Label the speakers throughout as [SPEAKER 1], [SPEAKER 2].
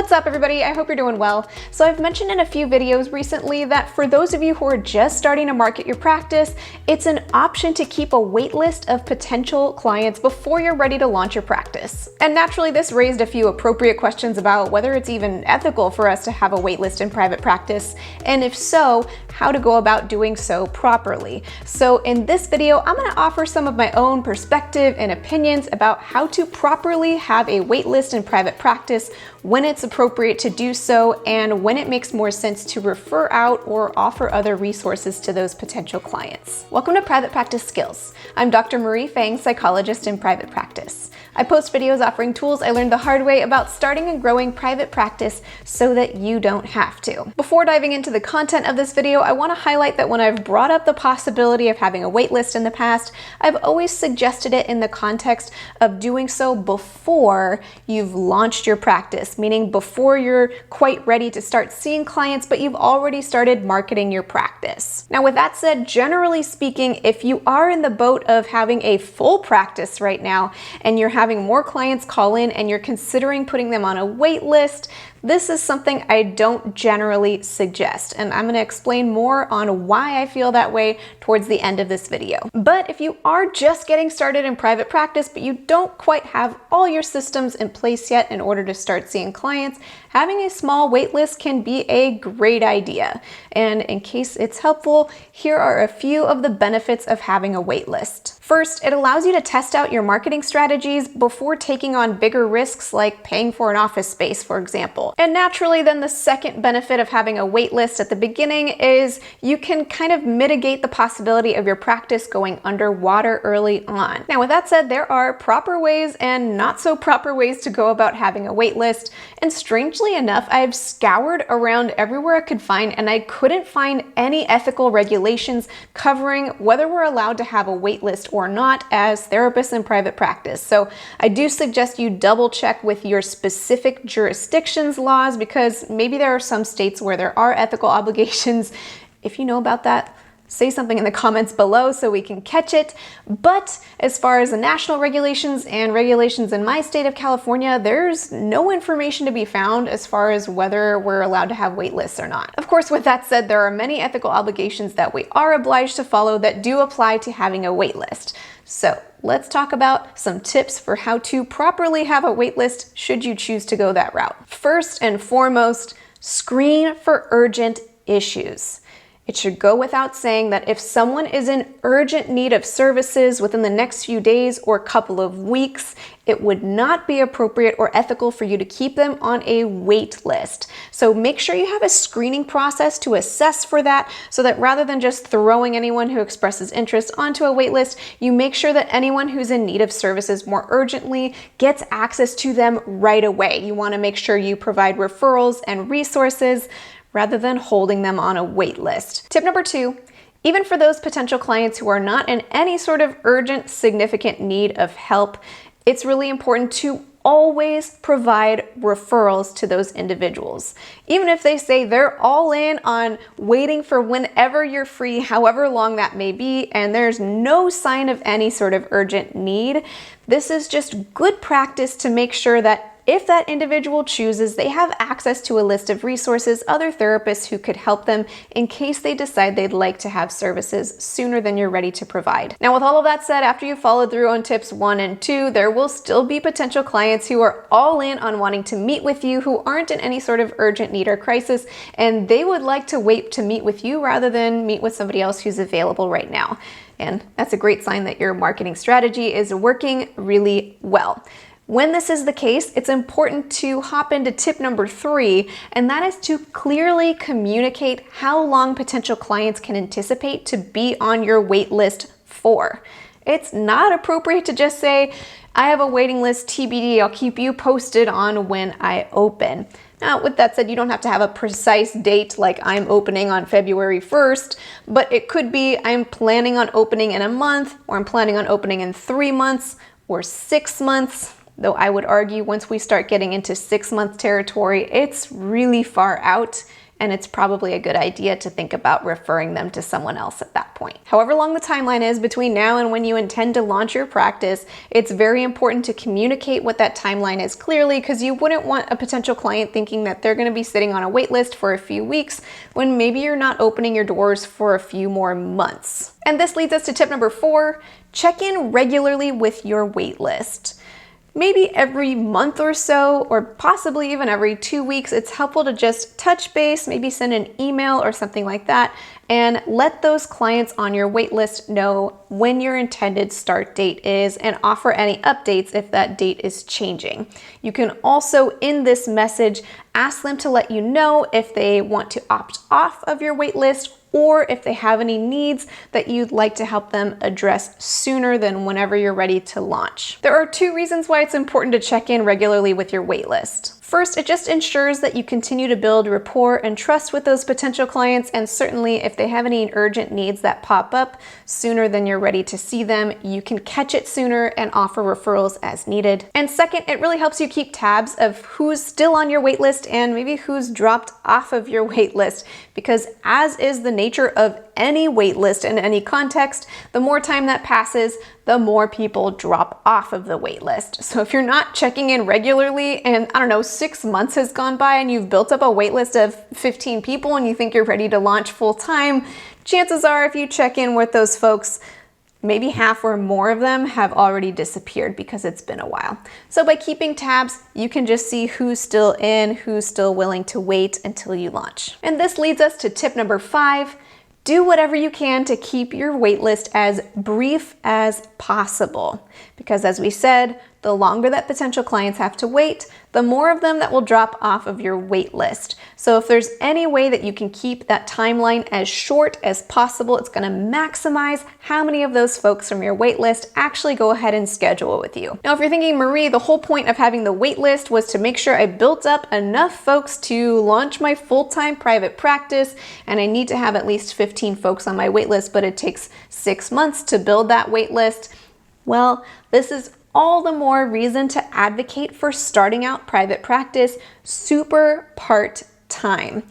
[SPEAKER 1] What's up, everybody? I hope you're doing well. So I've mentioned in a few videos recently that for those of you who are just starting to market your practice, it's an option to keep a wait list of potential clients before you're ready to launch your practice. And naturally, this raised a few appropriate questions about whether it's even ethical for us to have a wait list in private practice, and if so, how to go about doing so properly. So in this video, I'm going to offer some of my own perspective and opinions about how to properly have a wait list in private practice, when it's appropriate to do so, and when it makes more sense to refer out or offer other resources to those potential clients. Welcome to Private Practice Skills. I'm Dr. Marie Fang, psychologist in private practice. I post videos offering tools I learned the hard way about starting and growing private practice so that you don't have to. Before diving into the content of this video, I want to highlight that when I've brought up the possibility of having a waitlist in the past, I've always suggested it in the context of doing so before you've launched your practice, meaning before you're quite ready to start seeing clients, but you've already started marketing your practice. Now, with that said, generally speaking, if you are in the boat of having a full practice right now and you're having more clients call in and you're considering putting them on a wait list, this is something I don't generally suggest, and I'm going to explain more on why I feel that way towards the end of this video. But if you are just getting started in private practice, but you don't quite have all your systems in place yet in order to start seeing clients, having a small wait list can be a great idea. And in case it's helpful, here are a few of the benefits of having a wait list. First, it allows you to test out your marketing strategies before taking on bigger risks like paying for an office space, for example. And naturally, then the second benefit of having a wait list at the beginning is you can kind of mitigate the possibility of your practice going underwater early on. Now, with that said, there are proper ways and not so proper ways to go about having a wait list. And strangely enough, I've scoured around everywhere I could find and I couldn't find any ethical regulations covering whether we're allowed to have a wait list or not as therapists in private practice. So I do suggest you double check with your specific jurisdiction's laws, because maybe there are some states where there are ethical obligations. If you know about that, say something in the comments below so we can catch it. But as far as the national regulations and regulations in my state of California, there's no information to be found as far as whether we're allowed to have wait lists or not. Of course, with that said, there are many ethical obligations that we are obliged to follow that do apply to having a wait list. So let's talk about some tips for how to properly have a wait list should you choose to go that route. First and foremost, screen for urgent issues. It should go without saying that if someone is in urgent need of services within the next few days or couple of weeks, it would not be appropriate or ethical for you to keep them on a wait list. So make sure you have a screening process to assess for that, so that rather than just throwing anyone who expresses interest onto a wait list, you make sure that anyone who's in need of services more urgently gets access to them right away. You want to make sure you provide referrals and resources rather than holding them on a wait list. Tip number 2, even for those potential clients who are not in any sort of urgent, significant need of help, it's really important to always provide referrals to those individuals. Even if they say they're all in on waiting for whenever you're free, however long that may be, and there's no sign of any sort of urgent need, this is just good practice to make sure that if that individual chooses, they have access to a list of resources, other therapists who could help them in case they decide they'd like to have services sooner than you're ready to provide. Now, with all of that said, after you followed through on tips 1 and 2, there will still be potential clients who are all in on wanting to meet with you, who aren't in any sort of urgent need or crisis, and they would like to wait to meet with you rather than meet with somebody else who's available right now. And that's a great sign that your marketing strategy is working really well. When this is the case, it's important to hop into tip number 3, and that is to clearly communicate how long potential clients can anticipate to be on your wait list for. It's not appropriate to just say, I have a waiting list, TBD, I'll keep you posted on when I open. Now, with that said, you don't have to have a precise date like I'm opening on February 1st, but it could be I'm planning on opening in a month, or I'm planning on opening in 3 months or 6 months. Though I would argue once we start getting into 6-month territory, it's really far out and it's probably a good idea to think about referring them to someone else at that point. However long the timeline is between now and when you intend to launch your practice, it's very important to communicate what that timeline is clearly, because you wouldn't want a potential client thinking that they're going to be sitting on a wait list for a few weeks when maybe you're not opening your doors for a few more months. And this leads us to tip number 4, check in regularly with your wait list. Maybe every month or so, or possibly even every 2 weeks, it's helpful to just touch base, maybe send an email or something like that, and let those clients on your wait list know when your intended start date is and offer any updates if that date is changing. You can also, in this message, ask them to let you know if they want to opt off of your wait list or if they have any needs that you'd like to help them address sooner than whenever you're ready to launch. There are 2 reasons why it's important to check in regularly with your wait list. First, it just ensures that you continue to build rapport and trust with those potential clients, and certainly if they have any urgent needs that pop up sooner than you're ready to see them, you can catch it sooner and offer referrals as needed. And second, it really helps you keep tabs of who's still on your wait list and maybe who's dropped off of your wait list, because as is the nature of any wait list in any context, the more time that passes, the more people drop off of the wait list. So if you're not checking in regularly and 6 months has gone by and you've built up a wait list of 15 people and you think you're ready to launch full time, chances are if you check in with those folks, maybe half or more of them have already disappeared because it's been a while. So by keeping tabs, you can just see who's still in, who's still willing to wait until you launch. And this leads us to tip number 5. Do whatever you can to keep your waitlist as brief as possible, because as we said, the longer that potential clients have to wait, the more of them that will drop off of your wait list. So if there's any way that you can keep that timeline as short as possible, it's going to maximize how many of those folks from your wait list actually go ahead and schedule with you. Now, if you're thinking, Marie, the whole point of having the wait list was to make sure I built up enough folks to launch my full-time private practice, and I need to have at least 15 folks on my wait list, but it takes 6 months to build that wait list. Well, this is all the more reason to advocate for starting out private practice super part-time.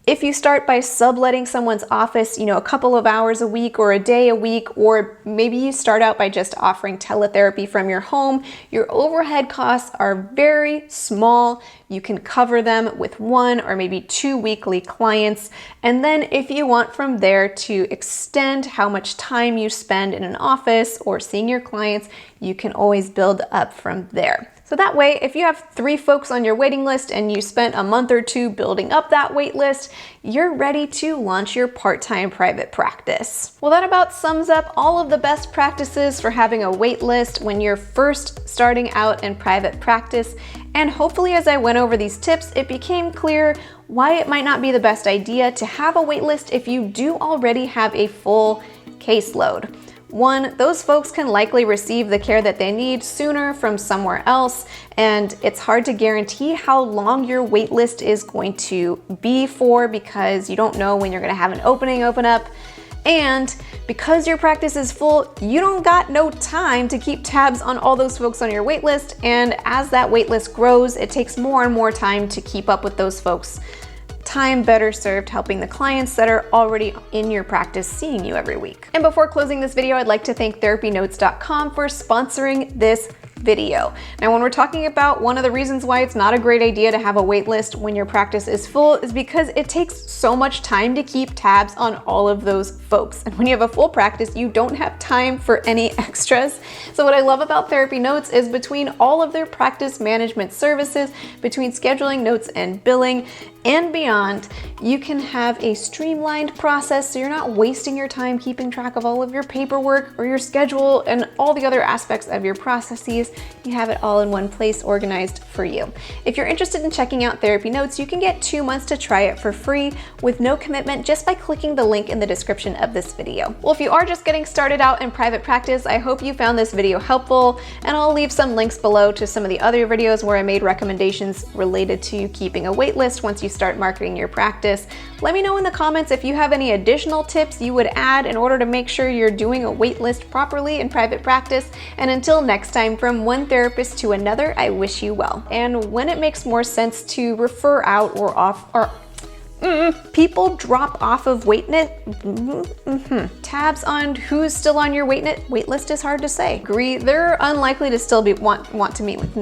[SPEAKER 1] If you start by subletting someone's office, a couple of hours a week or a day a week, or maybe you start out by just offering teletherapy from your home, your overhead costs are very small. You can cover them with 1 or maybe 2 weekly clients. And then if you want from there to extend how much time you spend in an office or seeing your clients, you can always build up from there. So that way, if you have 3 folks on your waiting list and you spent a month or 2 building up that wait list, you're ready to launch your part-time private practice. Well, that about sums up all of the best practices for having a wait list when you're first starting out in private practice. And hopefully, as I went over these tips, it became clear why it might not be the best idea to have a wait list if you do already have a full caseload. 1, those folks can likely receive the care that they need sooner from somewhere else, and it's hard to guarantee how long your wait list is going to be for because you don't know when you're going to have an opening open up. And because your practice is full, you don't got no time to keep tabs on all those folks on your wait list, and as that wait list grows, it takes more and more time to keep up with those folks. Time better served helping the clients that are already in your practice seeing you every week. And before closing this video, I'd like to thank therapynotes.com for sponsoring this video. Now, when we're talking about one of the reasons why it's not a great idea to have a wait list when your practice is full is because it takes so much time to keep tabs on all of those folks. And when you have a full practice, you don't have time for any extras. So what I love about Therapy Notes is between all of their practice management services, between scheduling, notes, and billing, and beyond, you can have a streamlined process so you're not wasting your time keeping track of all of your paperwork or your schedule and all the other aspects of your processes. You have it all in one place organized for you. If you're interested in checking out Therapy Notes, you can get 2 months to try it for free with no commitment just by clicking the link in the description of this video. Well, if you are just getting started out in private practice, I hope you found this video helpful, and I'll leave some links below to some of the other videos where I made recommendations related to keeping a wait list once you start marketing your practice. Let me know in the comments if you have any additional tips you would add in order to make sure you're doing a wait list properly in private practice. And until next time, from one therapist to another, I wish you well. And when it makes more sense to refer out or People drop off of tabs on who's still on your wait list is hard to say. Agree, they're unlikely to still be want to meet with